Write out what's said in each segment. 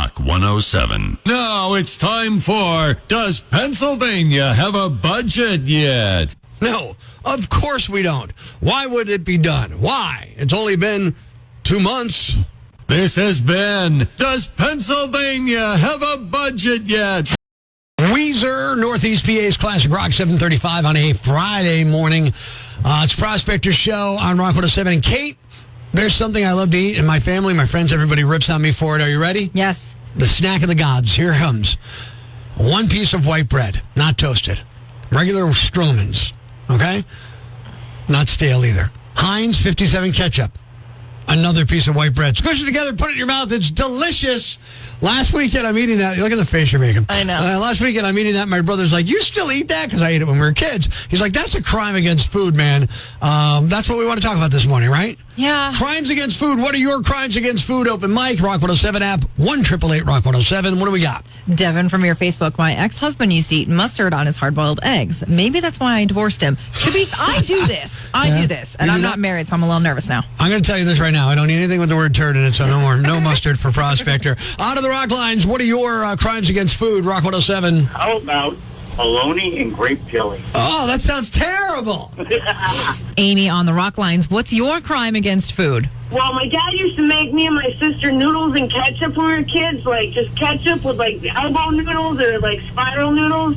Rock 107. Now it's time for Does Pennsylvania Have a Budget Yet? No, of course we don't. Why would it be done? Why? It's only been 2 months. This has been Does Pennsylvania Have a Budget Yet? Weezer, Northeast PA's Classic Rock 735 on a Friday morning. It's Prospector show on Rock 107. And Kate, there's something I love to eat, and my family, my friends, everybody rips on me for it. Are you ready? Yes. The snack of the gods. Here it comes. 1 piece of white bread, not toasted. Regular Stroman's, okay? Not stale either. Heinz 57 ketchup. Another piece of white bread. Squish it together, put it in your mouth. It's delicious. Last weekend, I'm eating that. Look at the face you're making. I know. Last weekend, I'm eating that. My brother's like, you still eat that? Because I ate it when we were kids. He's like, that's a crime against food, man. That's what we want to talk about this morning, right? Yeah. Crimes against food. What are your crimes against food? Open mic, Rock 107 app, 1-888 Rock 107. What do we got? Devin from your Facebook. My ex-husband used to eat mustard on his hard-boiled eggs. Maybe that's why I divorced him. I do this. I do this. And I'm not married, so I'm a little nervous now. I'm going to tell you this right now. I don't need anything with the word turd in it, so no mustard for Prospector. Out of the rock lines, what are your crimes against food? Rock 107. How about bologna and grape jelly? Oh, that sounds terrible. Amy on the rock lines. What's your crime against food? Well, my dad used to make me and my sister noodles and ketchup when we were kids, like just ketchup with like elbow noodles or like spiral noodles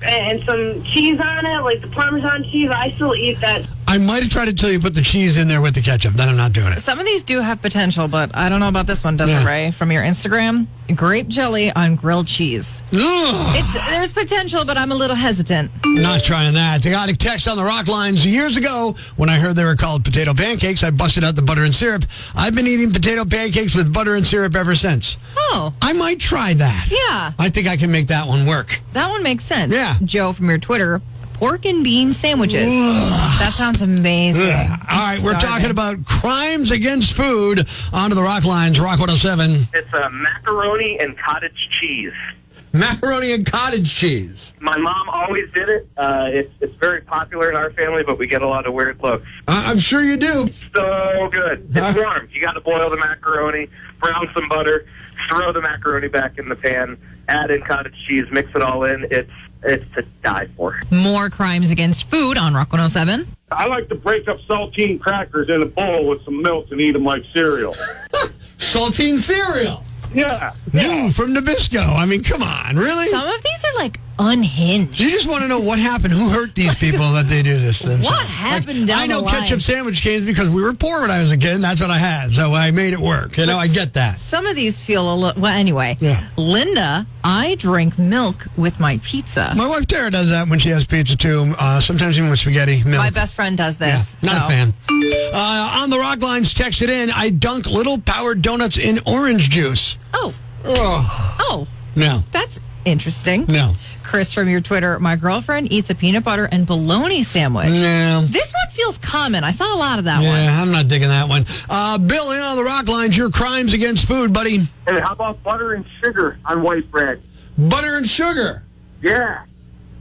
and some cheese on it, like the Parmesan cheese. I still eat that. I might have tried to tell you put the cheese in there with the ketchup. Then I'm not doing it. Some of these do have potential, but I don't know about this one, does it, Ray? From your Instagram, grape jelly on grilled cheese. Ugh. There's potential, but I'm a little hesitant. Not trying that. They got a text on the rock lines years ago when I heard they were called potato pancakes. I busted out the butter and syrup. I've been eating potato pancakes with butter and syrup ever since. Oh. I might try that. Yeah. I think I can make that one work. That one makes sense. Yeah. Joe from your Twitter, pork and bean sandwiches. That sounds amazing. All right, we're talking about crimes against food. Onto the rock lines, Rock 107. It's macaroni and cottage cheese. Macaroni and cottage cheese. My mom always did it. It's very popular in our family, but we get a lot of weird looks. I'm sure you do. So good. It's warm. You got to boil the macaroni, brown some butter, throw the macaroni back in the pan, add in cottage cheese, mix it all in. It's to die for. More crimes against food on Rock 107. I like to break up saltine crackers in a bowl with some milk and eat them like cereal. Saltine cereal. Yeah. New from Nabisco. I mean, come on, really? Some of these are like unhinged. You just want to know what happened. Who hurt these people that they do this to themselves? What happened down I know the line? ketchup sandwich cans because we were poor when I was a kid, and that's what I had. So I made it work. You know, I get that. Some of these feel a little... Well, anyway. Yeah. Linda, I drink milk with my pizza. My wife Tara does that when she has pizza, too. Sometimes even with spaghetti, milk. My best friend does this. Yeah, not a fan. On the rock lines, text it in. I dunk little powered donuts in orange juice. Oh. Oh. Oh. No. That's interesting. No. Chris from your Twitter, my girlfriend eats a peanut butter and bologna sandwich. No. This one feels common. I saw a lot of that one. Yeah, I'm not digging that one. Bill, in on the rock lines, your crimes against food, buddy. Hey, how about butter and sugar on white bread? Butter and sugar. Yeah.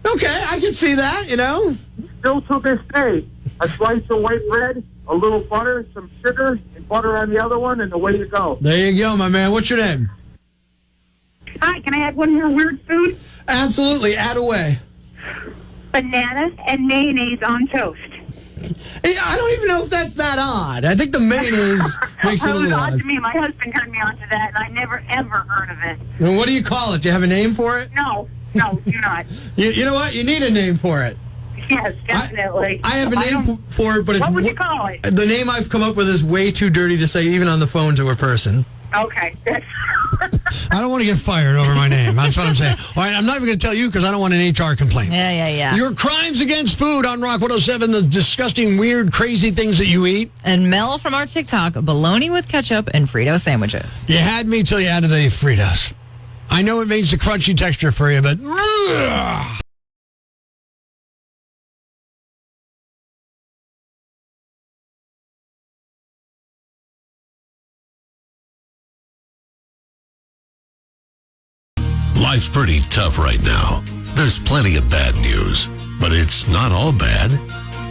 Okay, I can see that, you know. Still to this day, a slice of white bread, a little butter, some sugar, and butter on the other one, and away you go. There you go, my man. What's your name? Hi, can I add one more weird food? Absolutely. Add away. Bananas and mayonnaise on toast. Hey, I don't even know if that's that odd. I think the mayonnaise makes it a That was little odd odd. to me. My husband turned me on to that, and I never, ever heard of it. Well, what do you call it? Do you have a name for it? No, do not. You know what? You need a name for it. Yes, definitely. I have a name for it, but it's... What would you call it? The name I've come up with is way too dirty to say even on the phone to a person. Okay. I don't want to get fired over my name. That's what I'm saying. All right, I'm not even going to tell you because I don't want an HR complaint. Yeah. Your crimes against food on Rock 107, the disgusting, weird, crazy things that you eat. And Mel from our TikTok, bologna with ketchup and Frito sandwiches. You had me till you added the Fritos. I know it makes a crunchy texture for you, but... Life's pretty tough right now. There's plenty of bad news, but it's not all bad.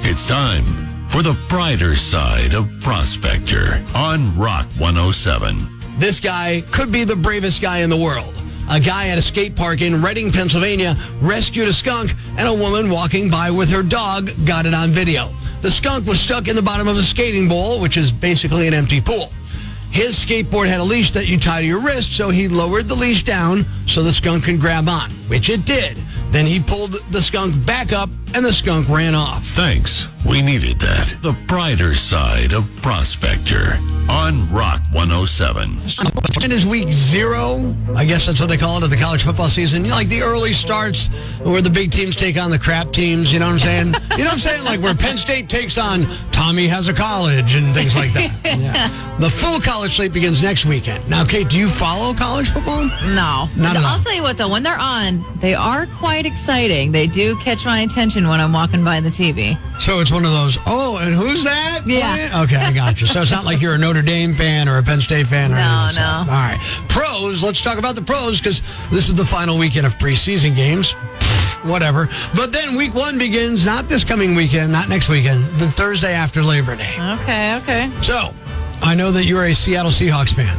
It's time for the brighter side of Prospector on Rock 107. this guy could be the bravest guy in the world. A guy at a skate park in Reading, Pennsylvania, rescued a skunk, and a woman walking by with her dog got it on video. The skunk was stuck in the bottom of a skating bowl, which is basically an empty pool. His skateboard had a leash that you tie to your wrist, so he lowered the leash down so the skunk could grab on, which it did. Then he pulled the skunk back up, and the skunk ran off. Thanks. We needed that. The brighter side of Prospector on Rock 107. And is week 0, I guess that's what they call it, of the college football season. You know, like the early starts where the big teams take on the crap teams, you know what I'm saying? You know what I'm saying? Like where Penn State takes on Tommy Has a College and things like that. Yeah. The full college slate begins next weekend. Now, Kate, do you follow college football? No. Not at all. I'll tell you what, though, when they're on, they are quite exciting. They do catch my attention when I'm walking by the TV. So it's one of those, oh, and who's that? Yeah. Okay, I got you. So it's not like you're a Notre Dame fan or a Penn State fan or anything. No. All right. Pros, let's talk about the pros because this is the final weekend of preseason games. Whatever. But then week 1 begins not this coming weekend, not next weekend, the Thursday after Labor Day. Okay. So I know that you're a Seattle Seahawks fan,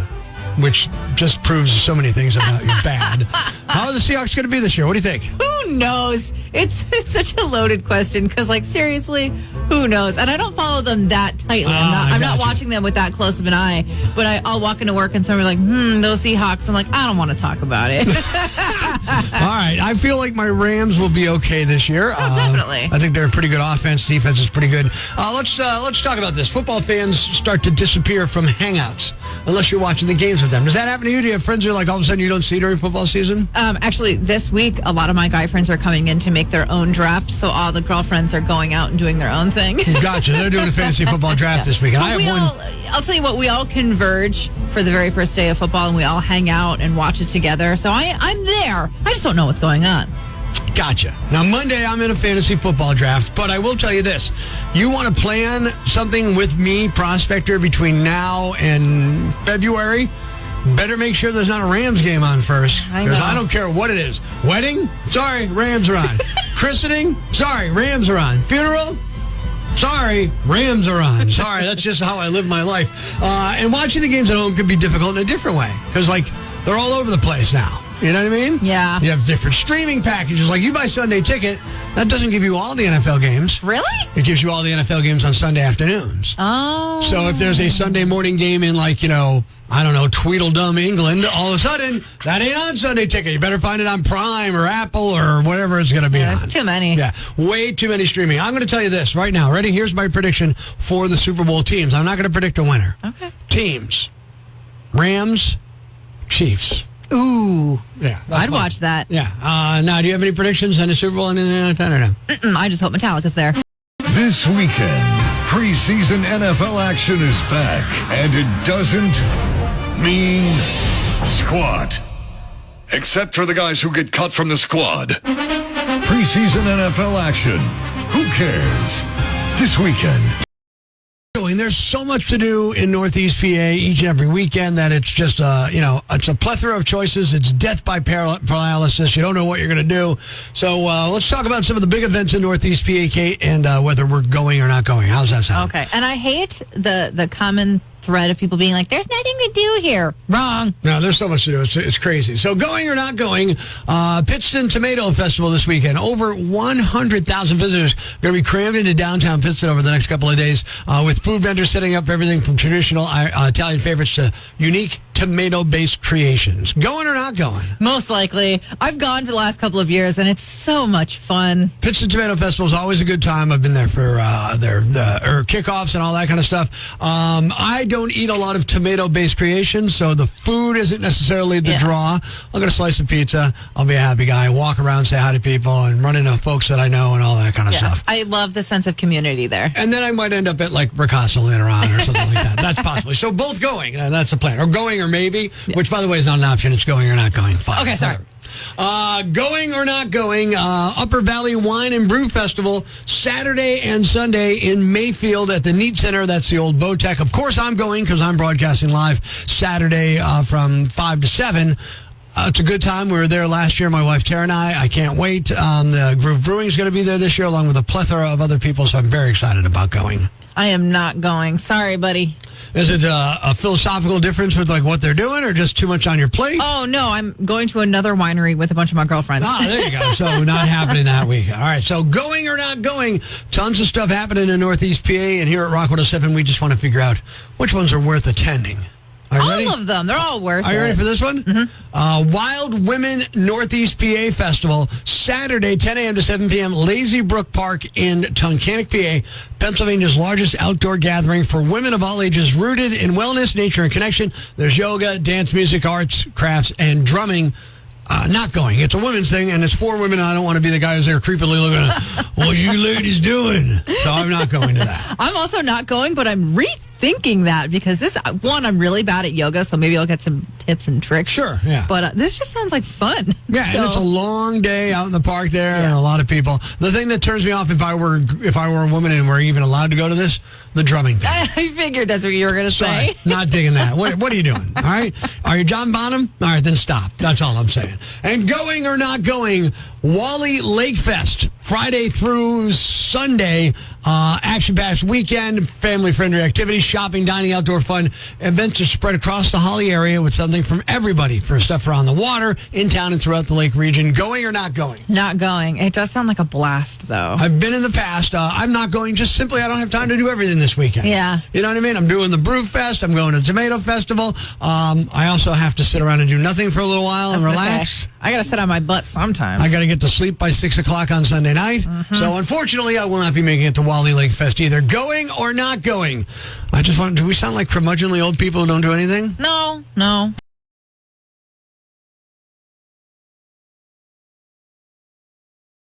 which just proves so many things about you bad. How are the Seahawks going to be this year? What do you think? Who knows? It's such a loaded question because, like, seriously, who knows? And I don't follow them that tightly. I'm not watching them with that close of an eye. But I'll walk into work and someone will be like, those Seahawks. I'm like, I don't want to talk about it. All right. I feel like my Rams will be okay this year. Oh, definitely. I think they're a pretty good offense. Defense is pretty good. Let's talk about this. Football fans start to disappear from hangouts unless you're watching the games with them. Does that happen to you? Do you have friends who are like all of a sudden you don't see during football season? Actually, this week, a lot of my guy friends are coming in to make their own draft. So all the girlfriends are going out and doing their own thing. Gotcha. They're doing a fantasy football draft this week. And I'll tell you what, we all converge for the very first day of football and we all hang out and watch it together. So I'm there. I just don't know what's going on. Gotcha. Now, Monday, I'm in a fantasy football draft, but I will tell you this. You want to plan something with me, Prospector, between now and February? Better make sure there's not a Rams game on first. Because I don't care what it is. Wedding? Sorry, Rams are on. Christening? Sorry, Rams are on. Funeral? Sorry, Rams are on. Sorry, that's just how I live my life. And watching the games at home could be difficult in a different way. Because, like, they're all over the place now. You know what I mean? Yeah. You have different streaming packages. Like, you buy Sunday Ticket, that doesn't give you all the NFL games. Really? It gives you all the NFL games on Sunday afternoons. Oh. So if there's a Sunday morning game in, like, I don't know, Tweedledum, England, all of a sudden, that ain't on Sunday Ticket. You better find it on Prime or Apple or whatever it's going to be on. There's too many. Yeah, way too many streaming. I'm going to tell you this right now. Ready? Here's my prediction for the Super Bowl teams. I'm not going to predict a winner. Okay. Teams. Rams, Chiefs. Ooh. Yeah. I'd watch that. Yeah. Now, do you have any predictions on the Super Bowl and anything like that or no? I just hope Metallica's there. This weekend, preseason NFL action is back, and it doesn't mean squat. Except for the guys who get cut from the squad. Preseason NFL action. Who cares? This weekend. There's so much to do in Northeast PA each and every weekend that it's just, it's a plethora of choices. It's death by paralysis. You don't know what you're going to do. So let's talk about some of the big events in Northeast PA, Kate, and whether we're going or not going. How's that sound? Okay. And I hate the common thread of people being like, there's nothing to do here. Wrong. No, there's so much to do. It's crazy. So going or not going, Pittston Tomato Festival this weekend. Over 100,000 visitors going to be crammed into downtown Pittston over the next couple of days with food vendors setting up everything from traditional Italian favorites to unique tomato-based creations. Going or not going? Most likely. I've gone for the last couple of years, and it's so much fun. Pittston Tomato Festival is always a good time. I've been there for their kickoffs and all that kind of stuff. I don't eat a lot of tomato-based creations, so the food isn't necessarily the draw. I'll get a slice of pizza. I'll be a happy guy. Walk around, say hi to people, and run into folks that I know and all that kind of stuff. I love the sense of community there. And then I might end up at, like, Ricasso later on or something like that. That's possibly. So both going. That's the plan. Or going or maybe, which, by the way, is not an option. It's going or not going. Fine. Okay, sorry. Going or not going, Upper Valley Wine and Brew Festival, Saturday and Sunday in Mayfield at the Neat Center. That's the old Botech. Of course, I'm going because I'm broadcasting live Saturday from 5 to 7. It's a good time. We were there last year, my wife Tara and I. I can't wait. The Groove Brewing is going to be there this year along with a plethora of other people, so I'm very excited about going. I am not going. Sorry, buddy. Is it a philosophical difference with like what they're doing, or just too much on your plate? Oh, no, I'm going to another winery with a bunch of my girlfriends. Ah, there you go. So not happening that weekend. All right, so going or not going, tons of stuff happening in Northeast PA, and here at Rock 107, we just want to figure out which ones are worth attending. Are you ready? All of them. They're all worth it. Are you ready for this one? Mm-hmm. Wild Women Northeast PA Festival, Saturday, 10 a.m. to 7 p.m., Lazy Brook Park in Tunkhannock, PA, Pennsylvania's largest outdoor gathering for women of all ages, rooted in wellness, nature, and connection. There's yoga, dance, music, arts, crafts, and drumming. Not going. It's a women's thing, and it's for women. And I don't want to be the guy who's there creepily looking at, what you ladies doing? So I'm not going to that. I'm also not going, but I'm rethinking that because I'm really bad at yoga, so maybe I'll get some tips and tricks. Sure, yeah. But this just sounds like fun. Yeah, and it's a long day out in the park there, and a lot of people. The thing that turns me off if I were a woman and we're even allowed to go to this, the drumming thing. I figured that's what you were going to say. Not digging that. What are you doing? All right? Are you John Bonham? All right, then stop. That's all I'm saying. And going or not going, Wally Lake Fest, Friday through Sunday, action packed weekend, family-friendly activities, shopping, dining, outdoor fun. Events are spread across the Holly area with something from everybody for stuff around the water, in town, and throughout the lake region. Going or not going? Not going. It does sound like a blast, though. I've been in the past. I'm not going. Just simply, I don't have time to do everything this weekend. Yeah. You know what I mean? I'm doing the Brew Fest. I'm going to Tomato Festival. I also have to sit around and do nothing for a little while and relax. I got to sit on my butt sometimes. I got to get to sleep by 6 o'clock on Sunday night. Mm-hmm. So, unfortunately, I will not be making it to Wally Lake Fest either. Going or not going? I just want, do we sound like curmudgeonly old people who don't do anything? No.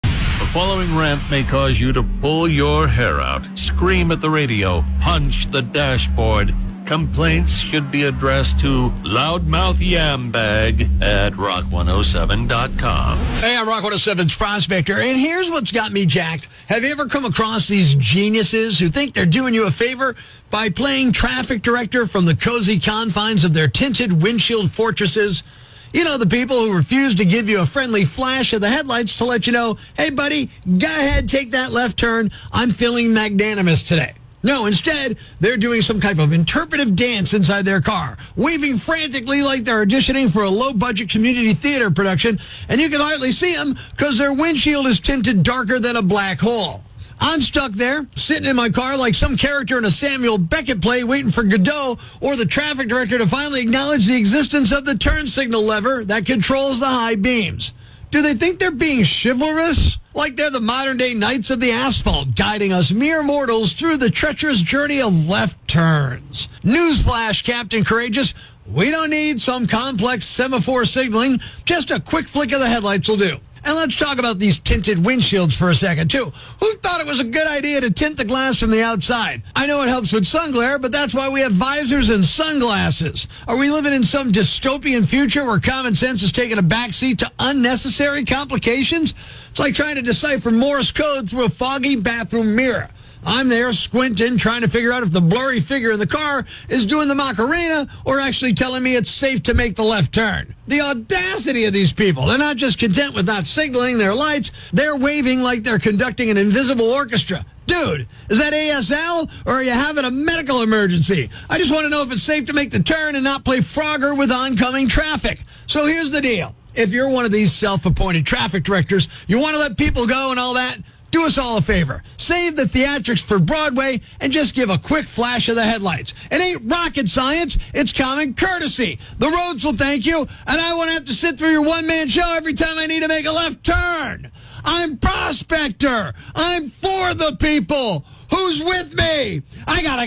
The following rant may cause you to pull your hair out, scream at the radio, punch the dashboard. Complaints should be addressed to Loudmouth Yambag at rock107.com. Hey, I'm Rock 107's Prospector, and here's what's got me jacked. Have you ever come across these geniuses who think they're doing you a favor by playing traffic director from the cozy confines of their tinted windshield fortresses? You know, the people who refuse to give you a friendly flash of the headlights to let you know, hey, buddy, go ahead, take that left turn. I'm feeling magnanimous today. No, instead, they're doing some type of interpretive dance inside their car, waving frantically like they're auditioning for a low-budget community theater production, and you can hardly see them because their windshield is tinted darker than a black hole. I'm stuck there, sitting in my car like some character in a Samuel Beckett play waiting for Godot or the traffic director to finally acknowledge the existence of the turn signal lever that controls the high beams. Do they think they're being chivalrous? Like they're the modern-day knights of the asphalt, guiding us mere mortals through the treacherous journey of left turns. Newsflash, Captain Courageous. We don't need some complex semaphore signaling. Just a quick flick of the headlights will do. And let's talk about these tinted windshields for a second, too. Who thought it was a good idea to tint the glass from the outside? I know it helps with sun glare, but that's why we have visors and sunglasses. Are we living in some dystopian future where common sense is taking a backseat to unnecessary complications? It's like trying to decipher Morse code through a foggy bathroom mirror. I'm there squinting, trying to figure out if the blurry figure in the car is doing the Macarena or actually telling me it's safe to make the left turn. The audacity of these people. They're not just content with not signaling their lights, they're waving like they're conducting an invisible orchestra. Dude, is that ASL or are you having a medical emergency? I just want to know if it's safe to make the turn and not play Frogger with oncoming traffic. So here's the deal. If you're one of these self-appointed traffic directors, you want to let people go and all that, do us all a favor. Save the theatrics for Broadway and just give a quick flash of the headlights. It ain't rocket science. It's common courtesy. The roads will thank you, and I won't have to sit through your one-man show every time I need to make a left turn. I'm Prospector. I'm for the people. Who's with me? I gotta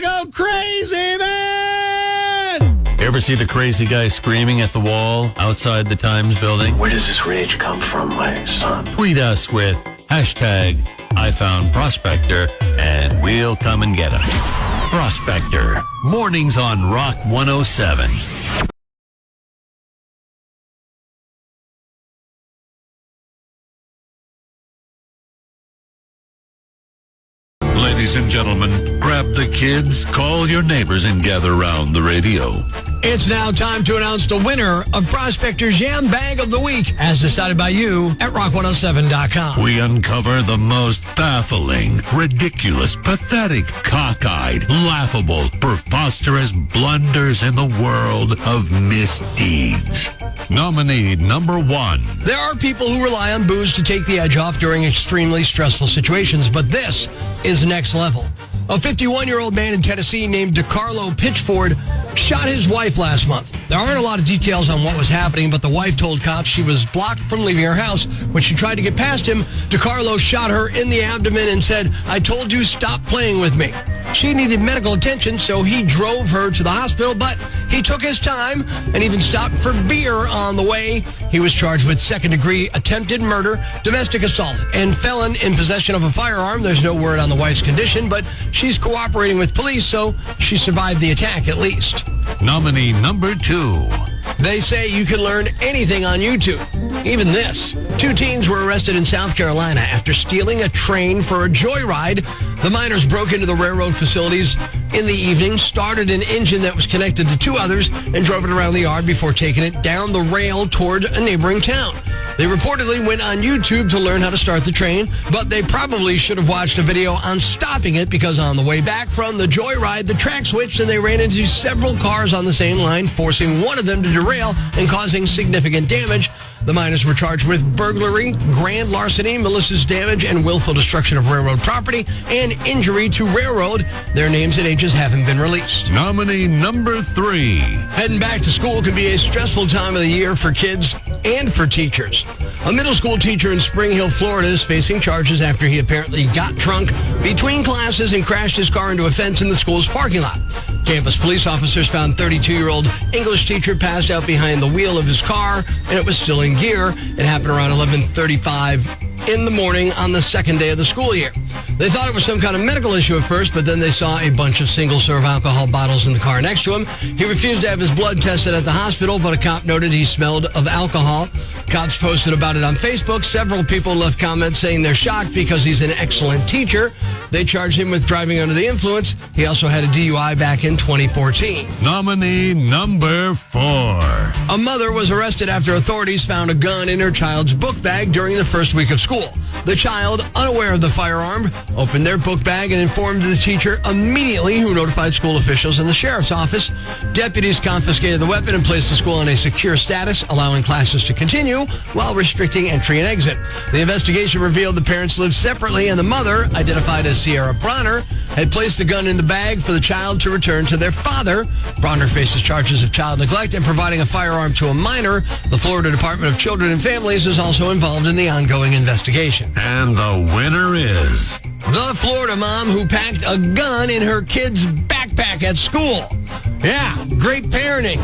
go crazy, man! Ever see the crazy guy screaming at the wall outside the Times building? Where does this rage come from, my son? Tweet us with hashtag I found Prospector and we'll come and get him. Prospector, mornings on Rock 107. Ladies and gentlemen, grab the kids, call your neighbors, and gather around the radio. It's now time to announce the winner of Prospector's Yam Bag of the Week, as decided by you at rock107.com. We uncover the most baffling, ridiculous, pathetic, cockeyed, laughable, preposterous blunders in the world of misdeeds. Nominee number 1. There are people who rely on booze to take the edge off during extremely stressful situations, but this is next level. A 51-year-old man in Tennessee named DeCarlo Pitchford shot his wife last month. There aren't a lot of details on what was happening, but the wife told cops she was blocked from leaving her house. When she tried to get past him, DeCarlo shot her in the abdomen and said, "I told you, stop playing with me." She needed medical attention, so he drove her to the hospital, but he took his time and even stopped for beer on the way. He was charged with second-degree attempted murder, domestic assault, and felon in possession of a firearm. There's no word on the wife's condition, but she's cooperating with police, so she survived the attack at least. Nominee number 2. They say you can learn anything on YouTube, even this. 2 teens were arrested in South Carolina after stealing a train for a joyride. The minors broke into the railroad facilities in the evening, started an engine that was connected to 2 others, and drove it around the yard before taking it down the rail toward a neighboring town. They reportedly went on YouTube to learn how to start the train, but they probably should have watched a video on stopping it, because on the way back from the joyride, the track switched and they ran into several cars on the same line, forcing one of them to derail and causing significant damage. The minors were charged with burglary, grand larceny, malicious damage, and willful destruction of railroad property, and injury to railroad. Their names and ages haven't been released. Nominee number 3. Heading back to school can be a stressful time of the year for kids and for teachers. A middle school teacher in Spring Hill, Florida is facing charges after he apparently got drunk between classes and crashed his car into a fence in the school's parking lot. Campus police officers found 32-year-old English teacher passed out behind the wheel of his car, and it was still in gear. It happened around 11:35 in the morning on the second day of the school year. They thought it was some kind of medical issue at first, but then they saw a bunch of single-serve alcohol bottles in the car next to him. He refused to have his blood tested at the hospital, but a cop noted he smelled of alcohol. Cops posted about it on Facebook. Several people left comments saying they're shocked because he's an excellent teacher. They charged him with driving under the influence. He also had a DUI back in 2014. Nominee number 4. A mother was arrested after authorities found a gun in her child's book bag during the first week of school. The child, unaware of the firearm, opened their book bag and informed the teacher immediately, who notified school officials and the sheriff's office. Deputies confiscated the weapon and placed the school on a secure status, allowing classes to continue while restricting entry and exit. The investigation revealed the parents lived separately, and the mother, identified as Sierra Bronner, had placed the gun in the bag for the child to return to their father. Bronner faces charges of child neglect and providing a firearm to a minor. The Florida Department of Children and Families is also involved in the ongoing investigation. And the winner is the Florida mom who packed a gun in her kid's backpack at school. Yeah, great parenting.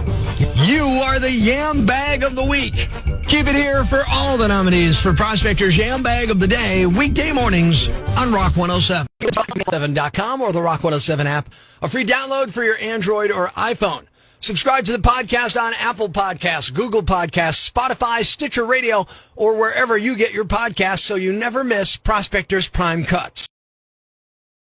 You are the Yam Bag of the Week. Keep it here for all the nominees for Prospector's Yam Bag of the Day, weekday mornings on Rock 107. Rock107.com or the Rock 107 app. A free download for your Android or iPhone. Subscribe to the podcast on Apple Podcasts, Google Podcasts, Spotify, Stitcher Radio, or wherever you get your podcasts so you never miss Prospector's Prime Cuts.